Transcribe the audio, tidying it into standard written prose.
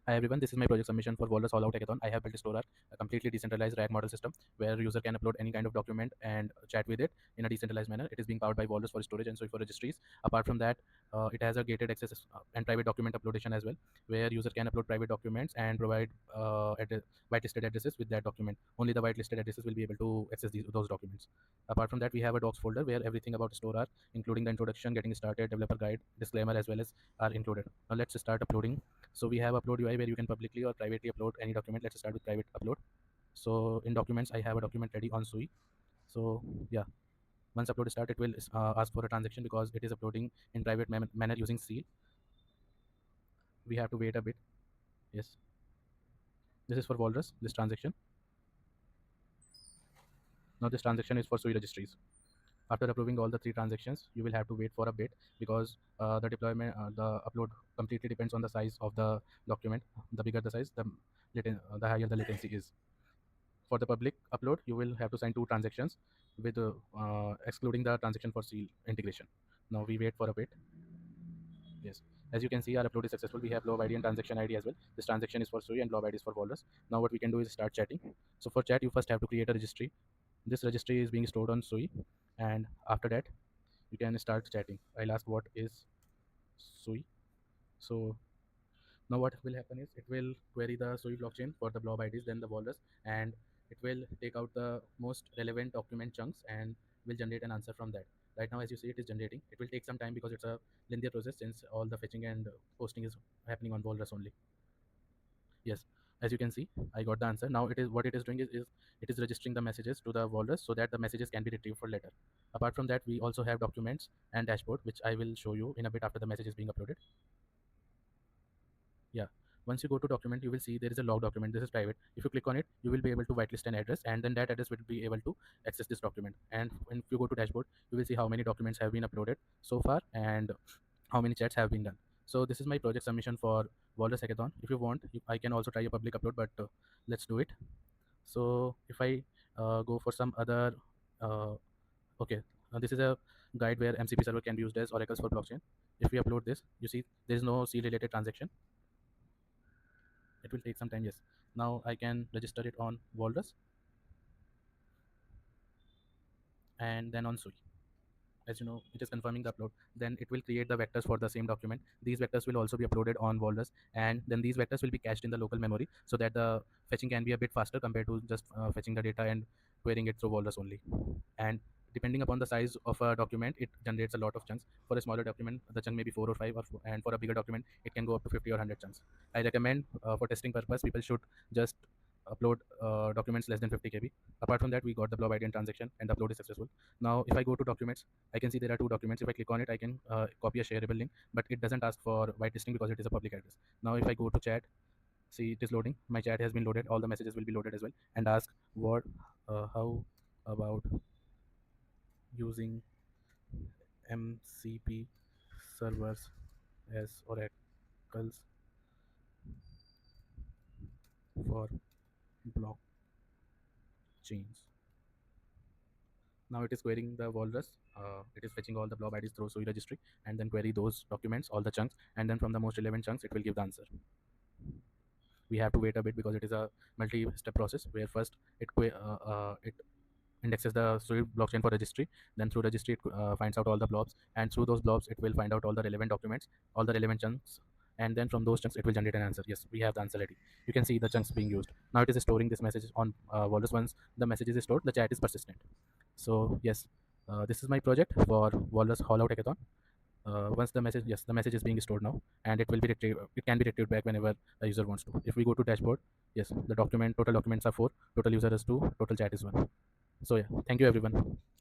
Hi everyone, this is my project submission for Walrus All Out Hackathon. I have built a Storarc, a completely decentralized RAG model system where user can upload any kind of document and chat with it in a decentralized manner. It is being powered by Walrus for storage and Sui for registries. Apart from that, it has a gated access and private document uploadation as well, where user can upload private documents and provide whitelisted addresses with that document. Only the whitelisted addresses will be able to access those documents. Apart from that, we have a docs folder where everything about Storarc, including the introduction, getting started, developer guide, disclaimer as well as are included. Now let's start uploading. So we have upload UI where you can publicly or privately upload any document. Let's start with private upload. So in documents, I have a document ready on Sui. So yeah, once upload start, it will ask for a transaction because it is uploading in private manner using seal. We have to wait a bit. Yes, this is for Walrus, this transaction. Now this transaction is for Sui registries. After approving all the three transactions, you will have to wait for a bit because the deployment, the upload completely depends on the size of the document. The bigger the size, the higher the latency is. For the public upload, you will have to sign two transactions with excluding the transaction for seal integration. Now we wait for a bit. Yes, as you can see, our upload is successful. We have blob ID and transaction ID as well. This transaction is for Sui and blob ID is for Walrus. Now what we can do is start chatting. So for chat, you first have to create a registry. This registry is being stored on Sui, and after that, you can start chatting. I'll ask what is Sui. So now what will happen is it will query the Sui blockchain for the blob IDs, then the Walrus, and it will take out the most relevant document chunks and will generate an answer from that. Right now, as you see, it is generating. It will take some time because it's a linear process since all the fetching and posting is happening on Walrus only. Yes, as you can see, I got the answer. Now it is what it is doing is it is registering the messages to the Walrus so that the messages can be retrieved for later. Apart from that, we also have documents and dashboard, which I will show you in a bit after the message is being uploaded. Yeah, once you go to document, you will see there is a log document. This is private. If you click on it, you will be able to whitelist an address, and then that address will be able to access this document. And when you go to dashboard, you will see how many documents have been uploaded so far and how many chats have been done. So this is my project submission for Walrus Hackathon. If you want, I can also try a public upload, but let's do it. So if I go for some other okay, this is a guide where MCP server can be used as oracles for blockchain. If we upload this, you see there is no C related transaction. It will take some time. Yes, now I can register it on Walrus and then on Sui. As you know, it is confirming the upload. Then it will create the vectors for the same document. These vectors will also be uploaded on Walrus, and then these vectors will be cached in the local memory so that the fetching can be a bit faster compared to just fetching the data and querying it through Walrus only. And depending upon the size of a document, it generates a lot of chunks. For a smaller document, the chunk may be 4 or 5, and for a bigger document, it can go up to 50 or 100 chunks. I recommend for testing purpose, people should just upload documents less than 50 KB. Apart from that, we got the blob ID and transaction, and the upload is successful. Now, if I go to documents, I can see there are two documents. If I click on it, I can copy a shareable link, but it doesn't ask for whitelisting because it is a public address. Now, if I go to chat, see it is loading. My chat has been loaded. All the messages will be loaded as well, and ask what, how about using MCP servers as oracles for blockchains. Now it is querying the Walrus. It is fetching all the blob IDs through Sui registry and then query those documents, all the chunks, and then from the most relevant chunks, it will give the answer. We have to wait a bit because it is a multi-step process where first it indexes the Sui blockchain for registry. Then through registry, it finds out all the blobs, and through those blobs, it will find out all the relevant documents, all the relevant chunks, and then from those chunks, it will generate an answer. Yes, we have the answer ready. You can see the chunks being used. Now it is storing this message on Walrus. Once the message is stored, the chat is persistent. So yes, this is my project for Walrus Hollout Hackathon. Once the message, yes, the message is being stored now, and it will be retrieved. It can be retrieved back whenever a user wants to. If we go to dashboard, yes, the total documents are 4, total user is 2, total chat is 1. So yeah, thank you everyone.